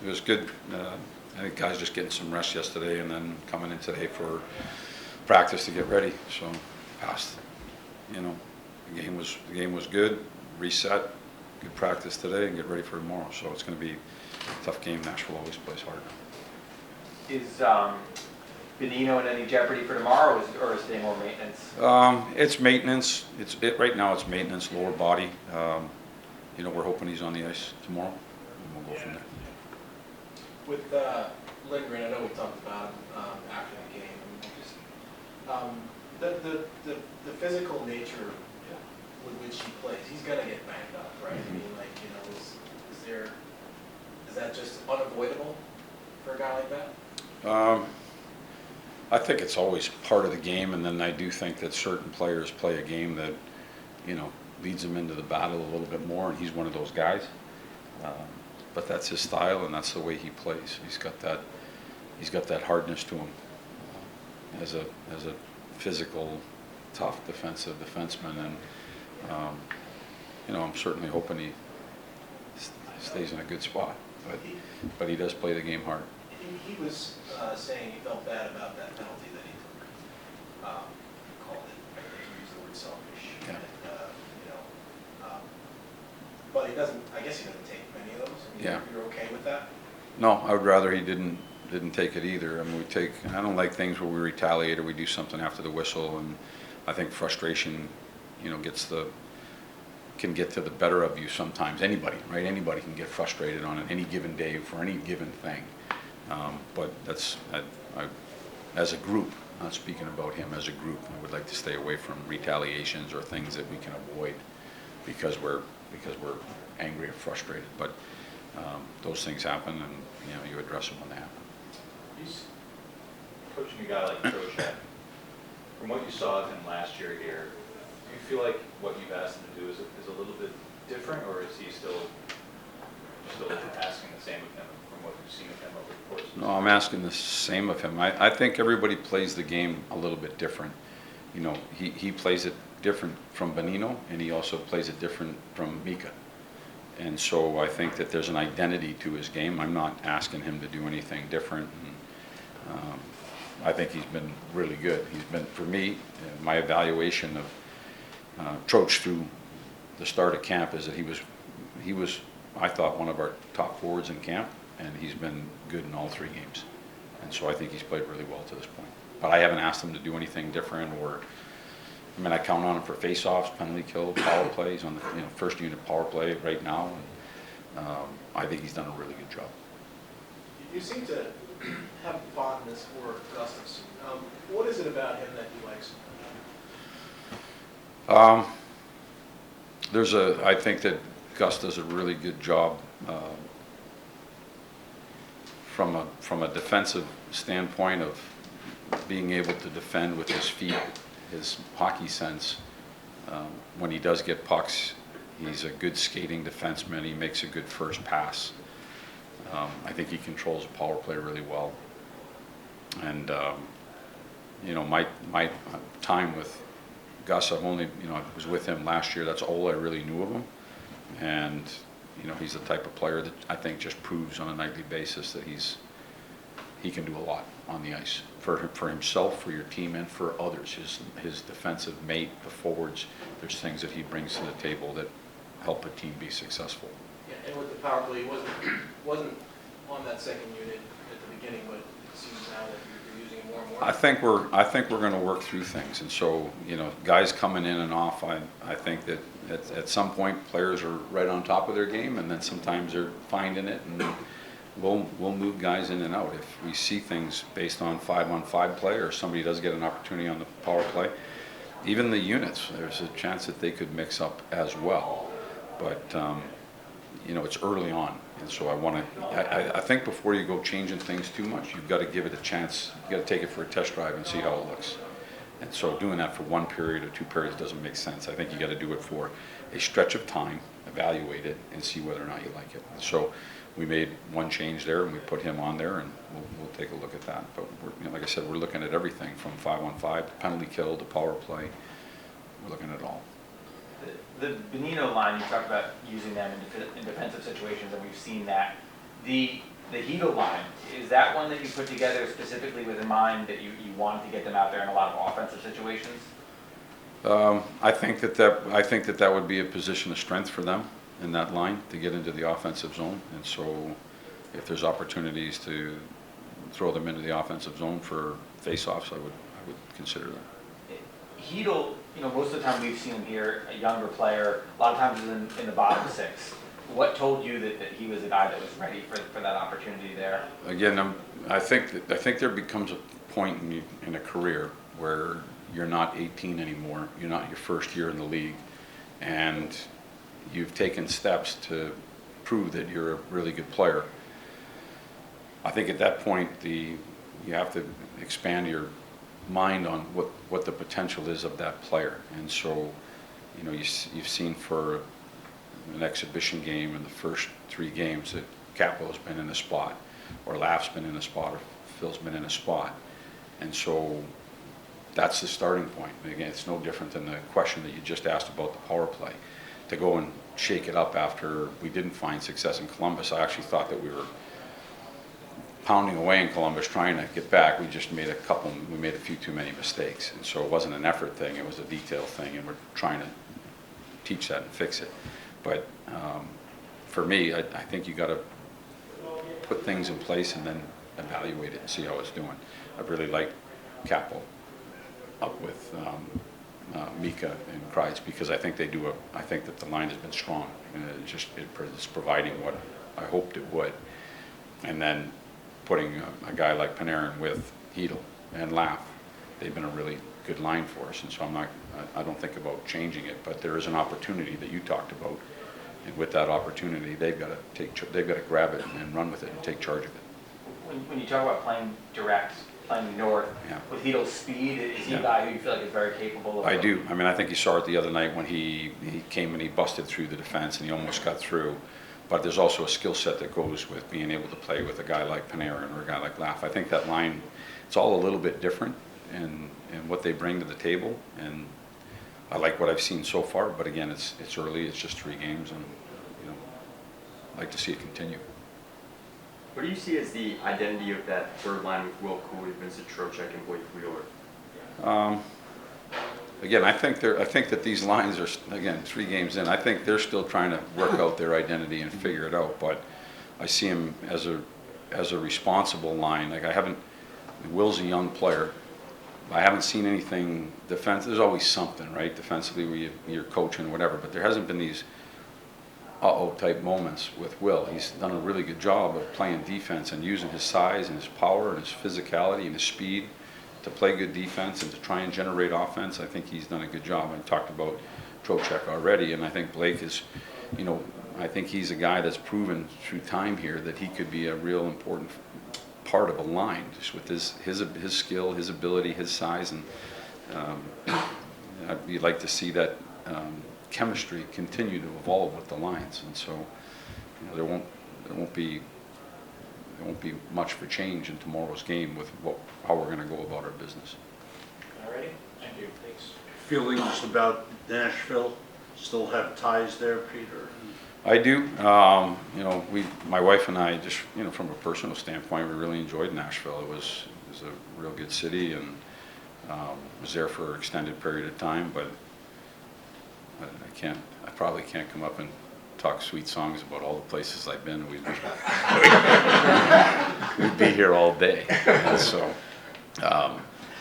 It was good. I think guys just getting some rest yesterday and then coming in today for practice to get ready. So passed. You know, the game was good. Reset. Good practice today and get ready for tomorrow. So it's going to be a tough game. Nashville always plays hard. Is Benino in any jeopardy for tomorrow, or is it more maintenance? It's maintenance. Right now. It's maintenance, lower body. You know, we're hoping he's on the ice tomorrow, and we'll go from there. With Lindgren, I know we talked about him after the game. The physical nature with which he plays, he's gonna get banged up, right? Mm-hmm. I mean, like, you know, is that just unavoidable for a guy like that? I think it's always part of the game, and then I do think that certain players play a game that, you know, leads them into the battle a little bit more, and he's one of those guys. But that's his style, and that's the way he plays. He's got that hardness to him as a physical, tough defensive defenseman, and you know, I'm certainly hoping he stays in a good spot. But he does play the game hard. He was saying he felt bad about that penalty that he took. Called it, I think he used the word selfish. Yeah. And, you know, but he doesn't. I guess he doesn't take many of those. I mean, Yeah. You're okay with that? No, I would rather he didn't take it either. I mean, I don't like things where we retaliate or we do something after the whistle, and I think frustration, you know, can get to the better of you sometimes. Anybody, right? Anybody can get frustrated on any given day for any given thing. But that's, as a group, not speaking about him, as a group, I would like to stay away from retaliations or things that we can avoid because we're angry or frustrated. But those things happen, and you know, you address them when they happen. He's coaching a guy like Trocheck. From what you saw of him last year here, do you feel like what you've asked him to do is a little bit different, or is he still asking the same of him from what you've seen of him over the course of the No, I'm asking the same of him. I think everybody plays the game a little bit different. You know, he plays it different from Benino, and he also plays it different from Mika. And so I think that there's an identity to his game. I'm not asking him to do anything different. And, I think he's been really good. He's been, for me, my evaluation of Troch through the start of camp is that he was, I thought, one of our top forwards in camp, and he's been good in all 3 games. And so I think he's played really well to this point. But I haven't asked him to do anything different, or, I mean, I count on him for face-offs, penalty kill, power plays on the first unit power play right now. And, I think he's done a really good job. You seem to have fondness for Gustafsson. What is it about him that you like so much? I think that Gus does a really good job from a defensive standpoint of being able to defend with his feet, his hockey sense. When he does get pucks, he's a good skating defenseman. He makes a good first pass. I think he controls a power play really well. And you know, my time with Gus, I was with him last year. That's all I really knew of him. And you know, he's the type of player that I think just proves on a nightly basis that he can do a lot on the ice for himself, for your team, and for others. His defensive mate, the forwards. There's things that he brings to the table that help a team be successful. Yeah, and with the power play, he wasn't on that second unit at the beginning, but it seems now that you're using it more and more. I think we're going to work through things, and so, you know, guys coming in and off. I think that at some point players are right on top of their game, and then sometimes they're finding it, and we'll move guys in and out if we see things based on 5-on-5 play, or somebody does get an opportunity on the power play. Even the units, there's a chance that they could mix up as well, but you know, it's early on, and so I think before you go changing things too much, you've got to give it a chance. You got to take it for a test drive and see how it looks. And so doing that for 1 period or 2 periods doesn't make sense. I think you got to do it for a stretch of time, evaluate it, and see whether or not you like it. And so we made one change there, and we put him on there, and we'll take a look at that. But like I said, we're looking at everything from 5-on-5 to penalty kill to power play. We're looking at it all. The Benino line, you talked about using them in defensive situations, and we've seen that. The the Hedel line, is that one that you put together specifically with in mind that you wanted to get them out there in a lot of offensive situations? I think that would be a position of strength for them in that line to get into the offensive zone. And so if there's opportunities to throw them into the offensive zone for face-offs, I would consider that. Hedel, most of the time we've seen him here, a younger player, a lot of times is in the bottom six. What told you that he was a guy that was ready for that opportunity there? Again, I think there becomes a point in a career where you're not 18 anymore. You're not your first year in the league, and you've taken steps to prove that you're a really good player. I think at that point you have to expand your mind on what the potential is of that player. And so, you've seen for an exhibition game in the first 3 games that Capo's been in a spot, or Laugh's been in a spot, or Phil's been in a spot. And so that's the starting point. And again, it's no different than the question that you just asked about the power play. To go and shake it up after we didn't find success in Columbus, I actually thought that we were pounding away in Columbus trying to get back. We just made a few too many mistakes. And so it wasn't an effort thing, it was a detail thing, and we're trying to teach that and fix it. But for me, I think you got to put things in place and then evaluate it and see how it's doing. I really like Capo up with Mika and Kreitz, because I think I think that the line has been strong, and it's providing what I hoped it would. And then putting a guy like Panarin with Hedel and Laugh, they've been a really good line for us. And so I don't think about changing it, but there is an opportunity that you talked about, and with that opportunity, they've got to grab it and run with it and take charge of it. When you talk about playing direct, playing north, with Hedel's speed, is he a guy who you feel like is very capable of? I do. I mean, I think you saw it the other night when he came and he busted through the defense and he almost got through. But there's also a skill set that goes with being able to play with a guy like Panarin or a guy like Laugh. I think that line, it's all a little bit different in what they bring to the table, and I like what I've seen so far. But again, it's early. It's just 3 games, and I'd like to see it continue. What do you see as the identity of that third line with Will Cooley, Vincent Trocheck, and Blake Wheeler? Again, I think that these lines are, again, 3 games in. I think they're still trying to work out their identity and figure it out. But I see him as a responsible line. Like Will's a young player. I haven't seen anything There's always something, right, defensively, where you're coaching or whatever. But there hasn't been these type moments with Will. He's done a really good job of playing defense and using his size and his power and his physicality and his speed to play good defense and to try and generate offense. I think he's done a good job. I talked about Trocheck already, and I think Blake is, I think he's a guy that's proven through time here that he could be a real important part of a line, just with his skill, his ability, his size, and I'd like to see that chemistry continue to evolve with the lines. And so there won't be much for change in tomorrow's game with how we're going to go about our business. All righty, thank you. Thanks. Feelings about Nashville? Still have ties there, Peter? I do. My wife and I just, from a personal standpoint, we really enjoyed Nashville. It was a real good city, and was there for an extended period of time. But I probably can't come up and talk sweet songs about all the places I've been. We'd be here all day. And so,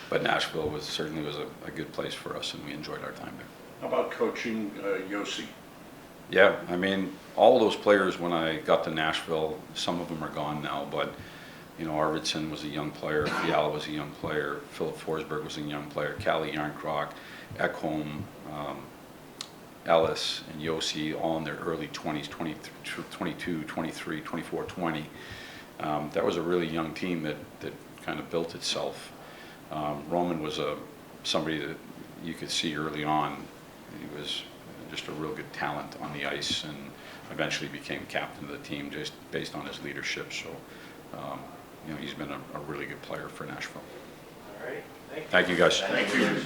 but Nashville certainly was a good place for us, and we enjoyed our time there. How about coaching Yossi? Yeah, I mean, all those players when I got to Nashville, some of them are gone now, but Arvidsson was a young player, Fiala was a young player, Philip Forsberg was a young player, Calle Yarncroc, Ekholm, Ellis, and Yossi, all in their early 20s, 22, 23, 24, 20. That was a really young team that kind of built itself. Roman was somebody that you could see early on. He was just a real good talent on the ice, and eventually became captain of the team just based on his leadership. So, he's been a really good player for Nashville. All right, thank you. Thank you, guys. Thank you.